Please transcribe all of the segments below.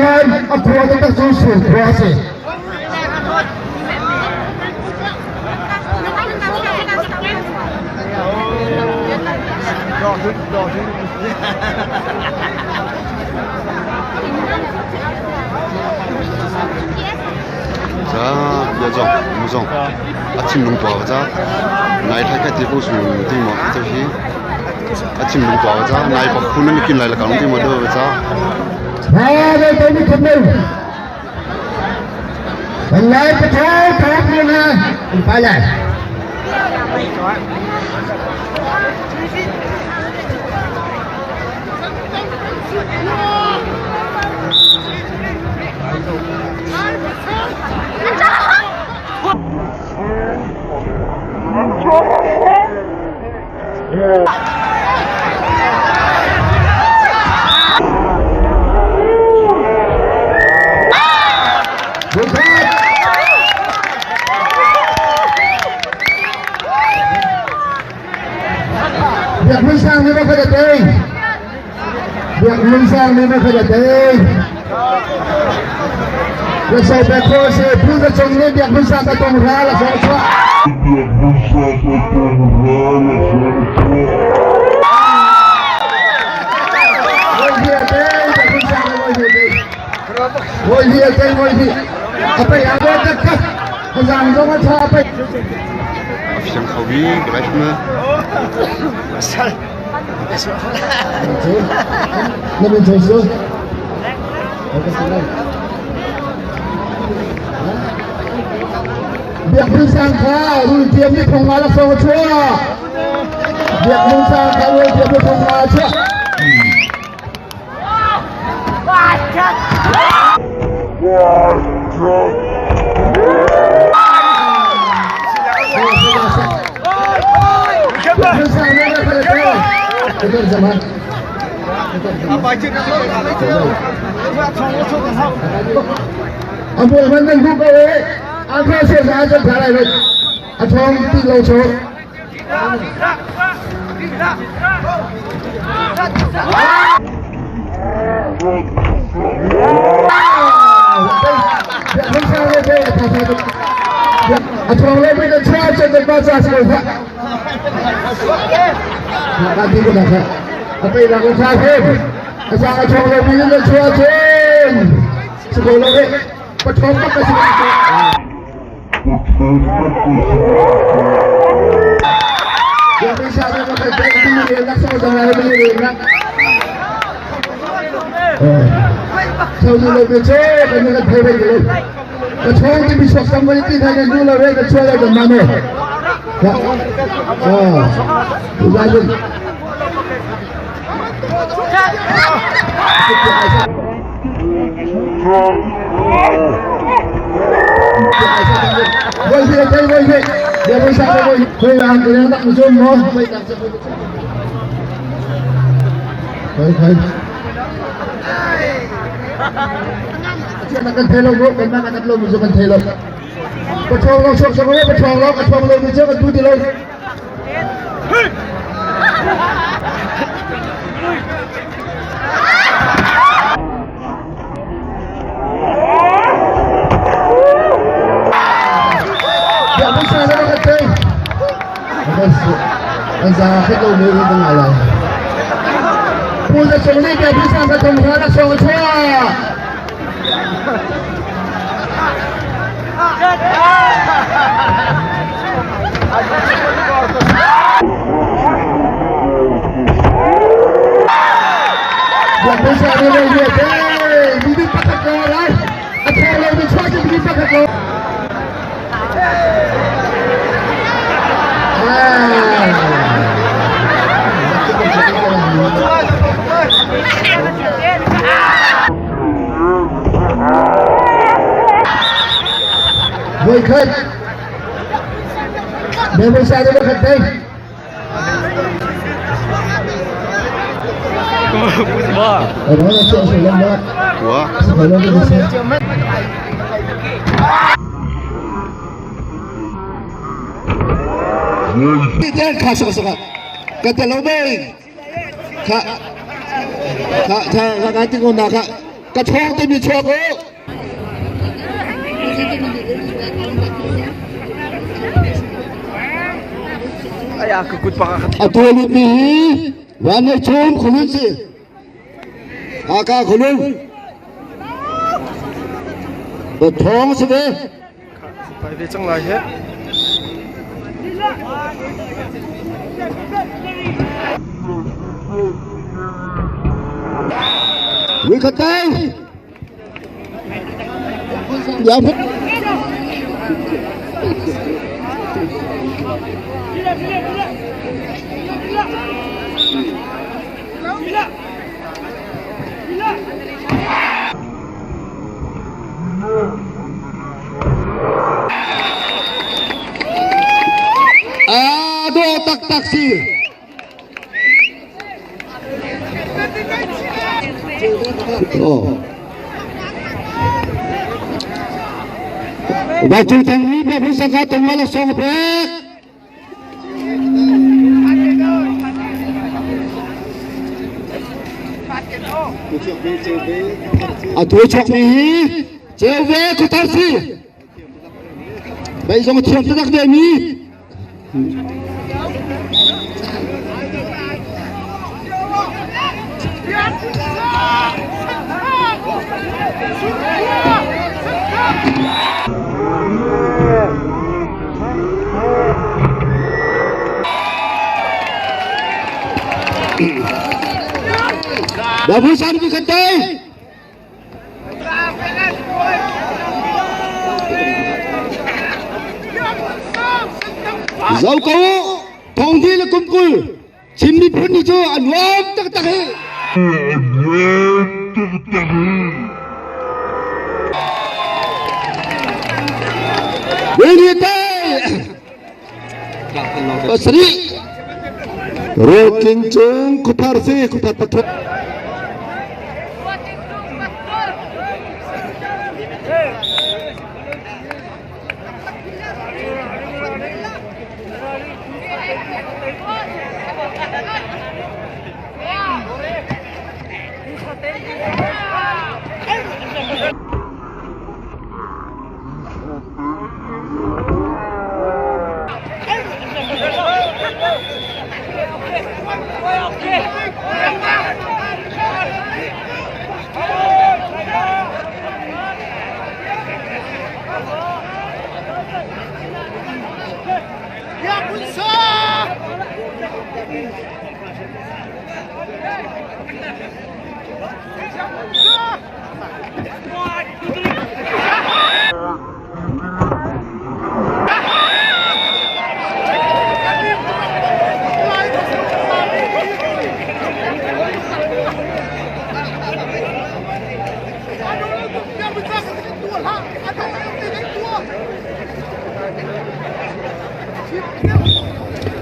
kan aku tak susun kuasa. 자, 여정, 무정, 아침 농도하자, 나이 탈까 뒤고 수, 뒤뭐 저기, 아침 농도하자, 나이 바꾸는 느낌 나이라 가는 뒤뭐 더자. Ada tadi kembali. Wallahi betul karakternya impalan. Biak Sang le Halkha Pathawng. Biak Sang le Halkha Pathawng. Saya berkata saya punya contoh biak Sang Pathawng rala semua. Woi apa yang ada dekat? Jangan jangan apa? Yang khawi, gleich mal. Lebih jauh. Biak Sang kau, dia ni pengalas semua. Biak Sang kau, dia ni pengalas. Apa yang menang buka eh? Apa sih sahaja kalau itu? Atau ti loco? Atau lebih dari sahaja terbaca semua. Nanti kita nak apa yang aku sakit? Asal atau lebih dari sahaja. Sekolah ni patthawng tak kasih. Yang bisa ada pakai baju ni nak semua jangan lebih nak. Tahu lebih cek dengan hebat dulu. Patthawng ni bisa sampai tidak ada dulu lagi kecuali ada mana. Udah. Boleh. Dia bisa boleh. Boleh tak musuh mau. Baik. Jangan kan telo bro, memang anak lo musuh kan telo. Patthawng lo sok semua patthawng lo musuh kan tu telo. Ya bisa ada kata. Asa kita ni dengan punya seni dia bisa ketemu dengan semua. Dia bisa dia bibi patthawng lah. Atau lebih cepat bibi patthawng. Baik. Dia bisa ada kata. Wah. Wah. Kita kasih kata lobeng. Kak kati ko na กระชองจะมีชอบโอ้Ay, kukut pa ka. Ato ulit ni Wane Chom kulun si Aka kulun Pathawng si be Tại vì trong lại hết. Quý khát tay Dạ phút Aduh tak taksi Oh Baju tangmi bisa kata malas songpek Aduh cok ni cewek kutarsi Baik sama tiap tak dia ni Babusan di kantai Zau kau Tonggi le kumpul Cimni pun itu anwam tak tak he Ini tay Sri Roking chung kupar si kupar pathawng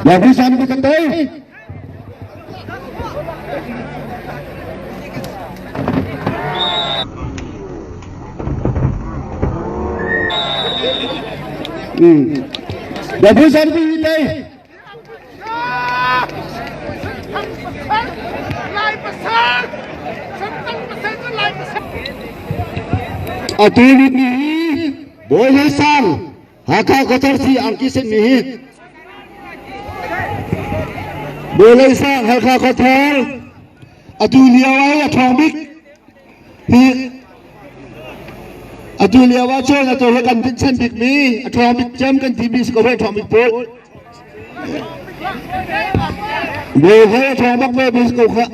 Babusan di kantai Babusan di kantai Atulit ni boleh sang Halkha Pathawng angki sen ni boleh sang Halkha Pathawng atuliawai tlawngmi hi atuliawa chon atole kan tin big mi tlawngmi jam kan tv ko vai tlawngmi po boleh tlawngmak me bis ko kha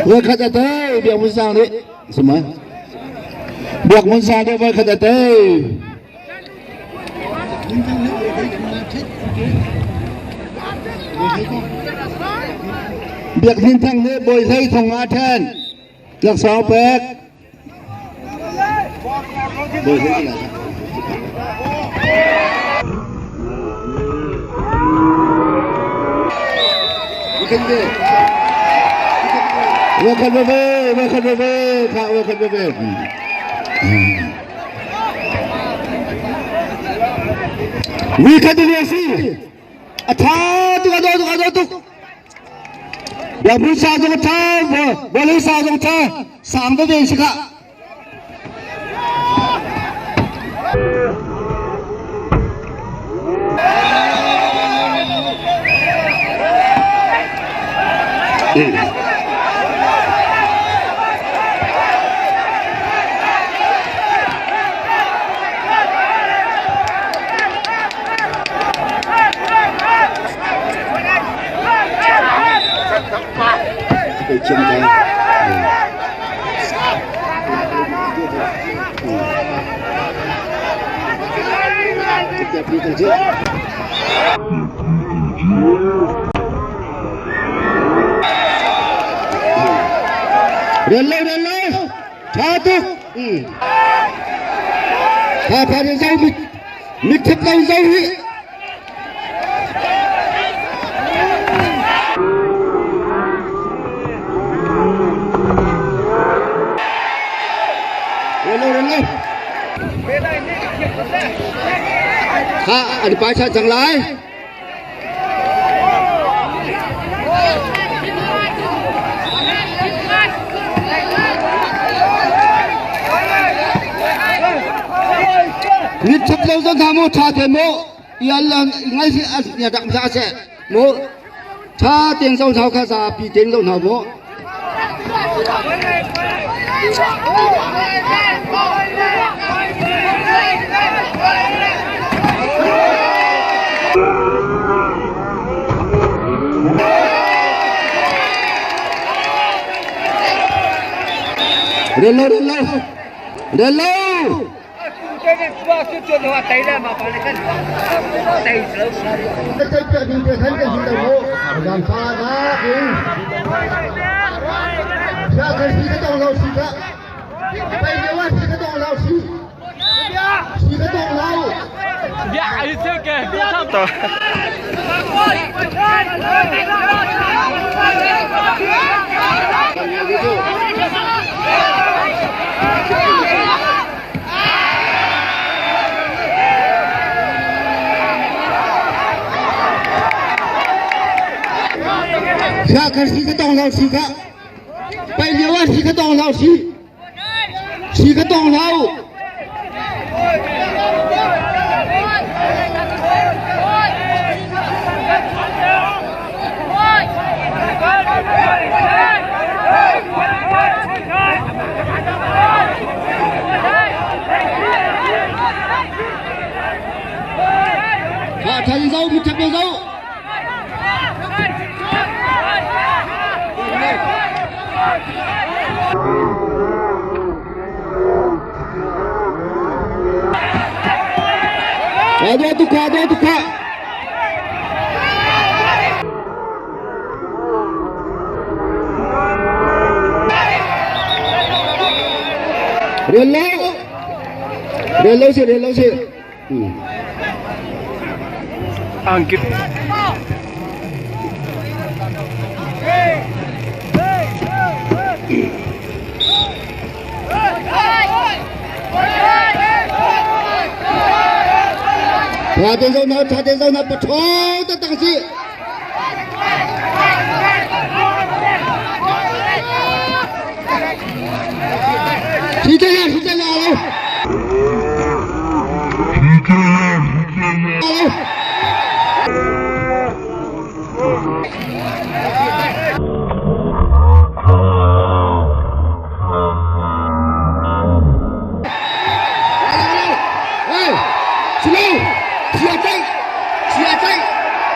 Với khách ở đây, Biak muốn sang đấy, xem mà, Biak muốn sang đấy với khách ở đây. Biak hin thang đấy, bồi thấy thòng ngã then, Biak sáu bẹt. Bồi thấy gì là Welcome baby, welcome baby, welcome baby. Wicket Desi. Attack tu. Ya berusaha jangan tahu, boleh sahaja jangan tahu. Sampai dia sikap. Relay, satu. Apa yang jauh, mikir jauh. Relay. Ada pasal Sang le. Ni cepat jangan kamu cakap mo, ialah ingat si asnya tak bisa mo. Cakap yang Sang le Halkha Pathawng yang Sang le mo. Relay. Siapa sih ketong lau sih kak? Paihnak sih ketong lau sih ketong lau. Cari jauh, macam jauh. Ada tukar. Relay sih. Angkit. Ada zona pathawng datang sih. Sudah lah.